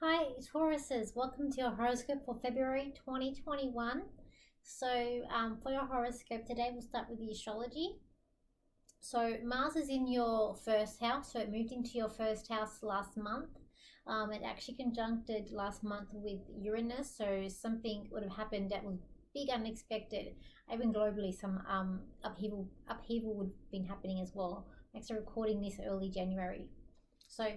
Hi, Tauruses. Welcome to your horoscope for February 2021. For your horoscope today, we'll start with the astrology. So, Mars is in your first house, so it moved into your first house last month. It actually conjuncted last month with Uranus, so something would have happened that was big, unexpected. Even globally, some upheaval would have been happening as well. I'm actually recording this early January. So,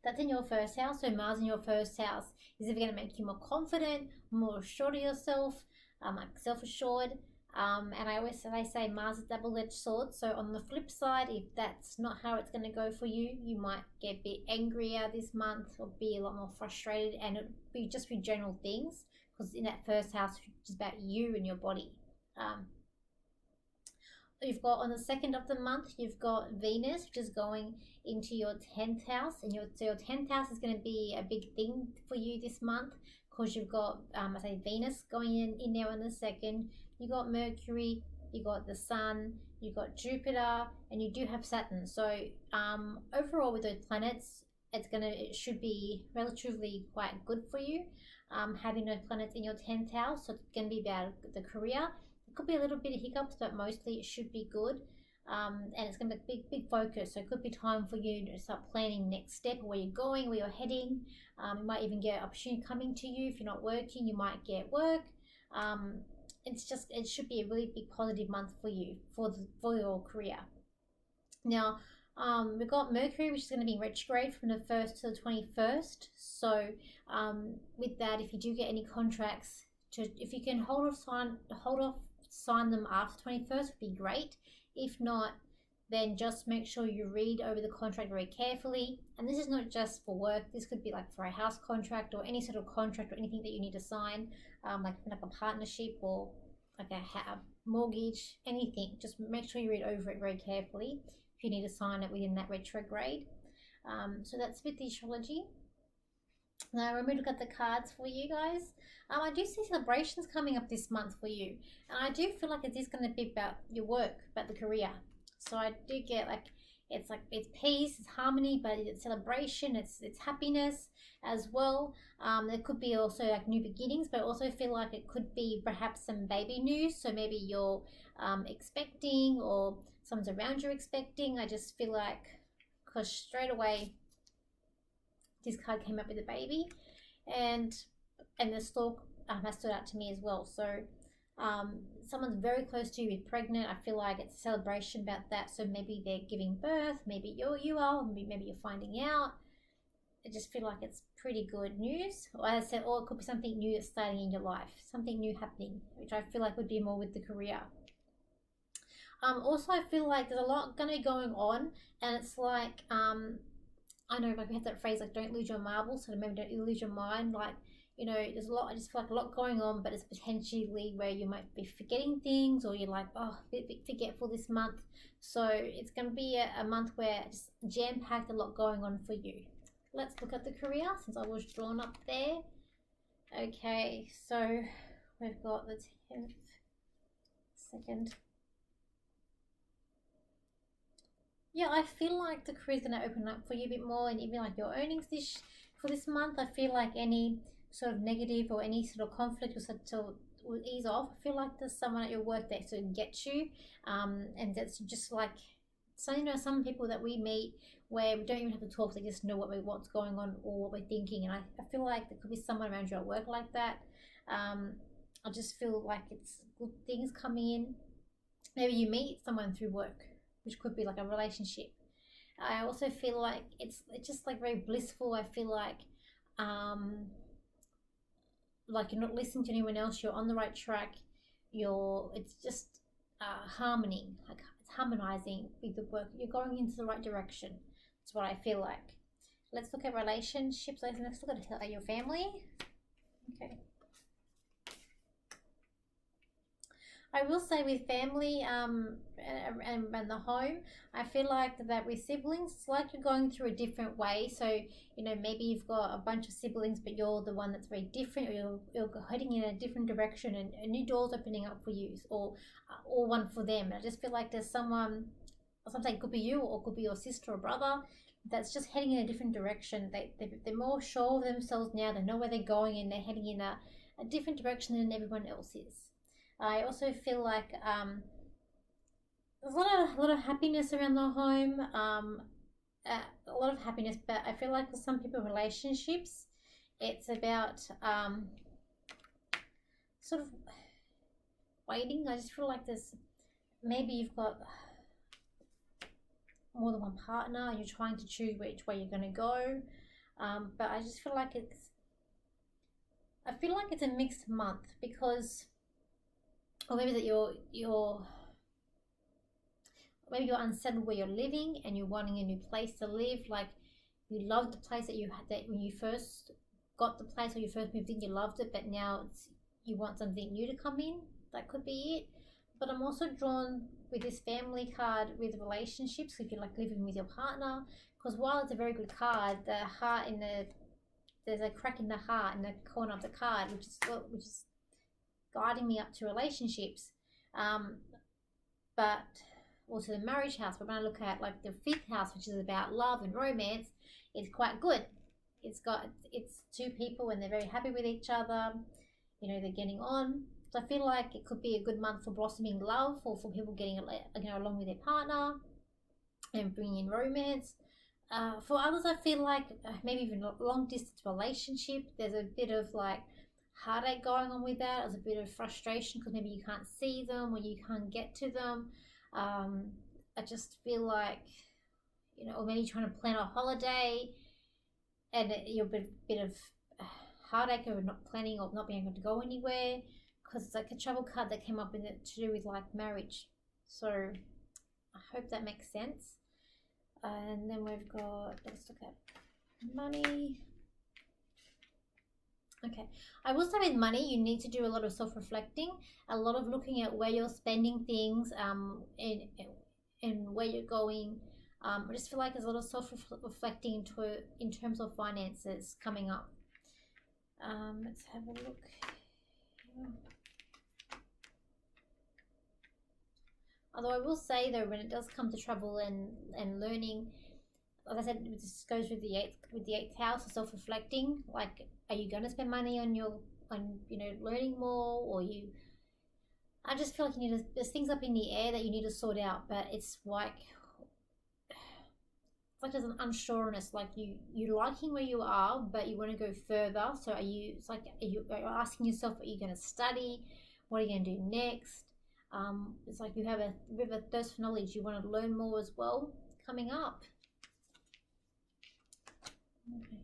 that's in your first house. So Mars in your first house is either going to make you more confident, more assured of yourself, like self-assured. And I say Mars is a double-edged sword. So on the flip side, if that's not how it's going to go for you, you might get a bit angrier this month or be a lot more frustrated, and it'll be just with general things, because in that first house, it's about you and your body. You've got on the second of the month, you've got Venus, which is going into your 10th house, and your 10th house is going to be a big thing for you this month, because you've got Venus going in there on the second. You got Mercury, you got the Sun, you got Jupiter, and you do have Saturn. So overall with those planets, it should be relatively quite good for you, having those planets in your 10th house. So it's going to be about the career. Could be a little bit of hiccups, but mostly it should be good. And it's going to be a big focus. So it could be time for you to start planning next step, where you're going, where you're heading. You might even get an opportunity coming to you. If you're not working, you might get work. It should be a really big positive month for you for your career. Now, we've got Mercury, which is going to be retrograde from the 1st to the 21st. So with that, if you do get any contracts, if you can hold off sign them after 21st would be great. If not, then just make sure you read over the contract very carefully. And this is not just for work. This could be like for a house contract or any sort of contract or anything that you need to sign, like a partnership or like a mortgage, anything. Just make sure you read over it very carefully if you need to sign it within that retrograde. So that's with the astrology. Now, when we look at the cards for you guys, I do see celebrations coming up this month for you. And I do feel like it is going to be about your work, about the career. So I do get it's peace, it's harmony, but it's celebration, it's happiness as well. There could be also like new beginnings, but I also feel like it could be perhaps some baby news. So maybe you're expecting, or someone's around you expecting. I just feel like, because straight away, this card came up with a baby, and the stork has stood out to me as well. So someone's very close to you is pregnant. I feel like it's a celebration about that. So maybe they're giving birth, maybe you are, maybe you're finding out. I just feel like it's pretty good news. Or as I said, or it could be something new that's starting in your life, something new happening, which I feel like would be more with the career. Also, I feel like there's a lot going to be going on, and it's like I know, like we have that phrase, like don't lose your marbles, so maybe don't lose your mind. Like, there's a lot. I just feel like a lot going on, but it's potentially where you might be forgetting things, or you're like, a bit forgetful this month. So it's going to be a month where it's jam-packed, a lot going on for you. Let's look at the career, since I was drawn up there. Okay, so we've got the 10th, second. Yeah, I feel like the career is going to open up for you a bit more, and even like your earnings for this month. I feel like any sort of negative or any sort of conflict will ease off. I feel like there's someone at your work that sort of gets you, and that's just like, so some people that we meet where we don't even have to talk; they just know what's going on or what we're thinking. And I feel like there could be someone around you at work like that. I just feel like it's good things coming in. Maybe you meet someone through work, which could be like a relationship. I also feel like it's just like very blissful. I feel like you're not listening to anyone else. You're on the right track. It's just harmony. Like it's harmonizing with the work. You're going into the right direction. That's what I feel like. Let's look at relationships. Let's look at your family. Okay. I will say with family and the home, I feel like that with siblings, it's like you're going through a different way. So, maybe you've got a bunch of siblings, but you're the one that's very different, or you're heading in a different direction, and a new door's opening up for you, or one for them. I just feel like there's someone, or something, it could be you, or it could be your sister or brother, that's just heading in a different direction. They're more sure of themselves now. They know where they're going, and they're heading in a different direction than everyone else is. I also feel like there's a lot of happiness around the home. A lot of happiness, but I feel like for some people, relationships, it's about sort of waiting. I just feel like there's maybe you've got more than one partner and you're trying to choose which way you're going to go, but I just feel like it's a mixed month, because or maybe that maybe you're unsettled where you're living and you're wanting a new place to live. Like, you loved the place that you had, that when you first got the place or you first moved in, you loved it, but now you want something new to come in. That could be it. But I'm also drawn with this family card with relationships, if you're like living with your partner, because while it's a very good card, the heart there's a crack in the heart in the corner of the card, which is guiding me up to relationships, but also the marriage house. But when I look at like the 5th house, which is about love and romance, it's quite good. It's 2 people and they're very happy with each other. They're getting on. So I feel like it could be a good month for blossoming love, or for people getting along with their partner and bringing in romance. For others, I feel like maybe even a long distance relationship, there's a bit of like heartache going on with that. There's a bit of frustration because maybe you can't see them or you can't get to them. I just feel like, or maybe trying to plan a holiday and you're a bit of heartache over not planning or not being able to go anywhere, because it's like a travel card that came up in it to do with like marriage. So I hope that makes sense. And then we've got, let's look at money. Okay, I will say with money, you need to do a lot of self-reflecting, a lot of looking at where you're spending things, and where you're going. I just feel like there's a lot of self-reflecting in terms of finances coming up. Let's have a look here. Although I will say though, when it does come to travel and learning, like I said, this goes with the 8th house, self-reflecting. Like, are you going to spend money on learning more, or you? I just feel like there's things up in the air that you need to sort out, but it's like there's an unsureness. Like you liking where you are, but you want to go further. So are you asking yourself, what are you going to study? What are you going to do next? It's like you have a bit of a thirst for knowledge. You want to learn more as well coming up. Okay.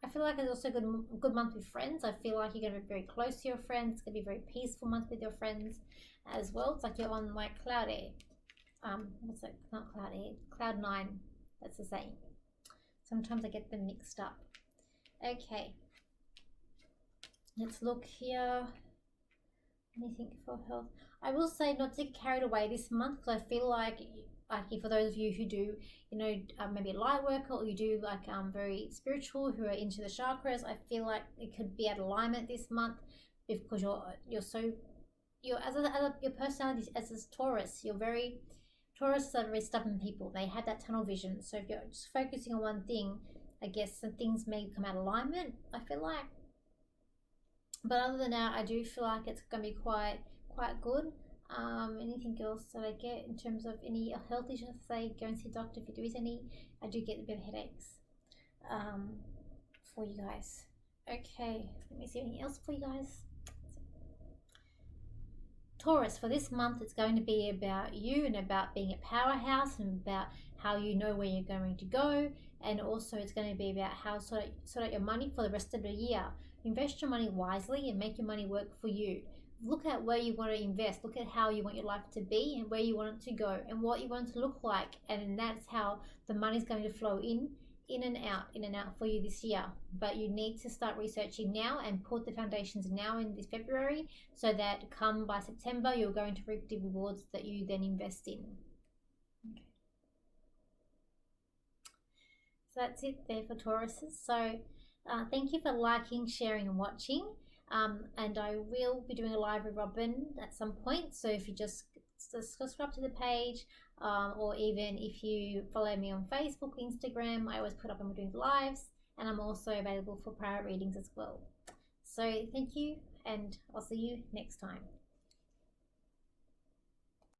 I feel like it's also a good month with friends. I feel like you're going to be very close to your friends. It's going to be a very peaceful month with your friends as well. It's like you're on like cloud 8. What's that? Not cloud 8, cloud 9. That's the same. Sometimes I get them mixed up. Okay. Let's look here. Anything for health? I will say not to get carried away this month, because I feel like for those of you who do, maybe a light worker, or you do like very spiritual, who are into the chakras, I feel like it could be at alignment this month, because your personality as a Taurus, Taurus are very stubborn people. They have that tunnel vision. So if you're just focusing on one thing, I guess some things may come out of alignment, I feel like. But other than that, I do feel like it's going to be quite good. Anything else that I get in terms of any health issues? Say go and see a doctor if there is any. I do get a bit of headaches for you guys. Okay, let me see anything else for you guys. Taurus, for this month, it's going to be about you and about being a powerhouse and about how you know where you're going to go, and also it's going to be about how sort out your money for the rest of the year. Invest your money wisely and make your money work for you. Look at where you want to invest. Look at how you want your life to be and where you want it to go and what you want it to look like. And that's how the money's going to flow in and out for you this year. But you need to start researching now and put the foundations now in this February, so that come by September, you're going to reap the rewards that you then invest in. Okay. So that's it there for Tauruses. So thank you for liking, sharing and watching. And I will be doing a live with Robin at some point. So if you just subscribe to the page, or even if you follow me on Facebook, Instagram, I always put up when we're doing lives, and I'm also available for private readings as well. So thank you, and I'll see you next time.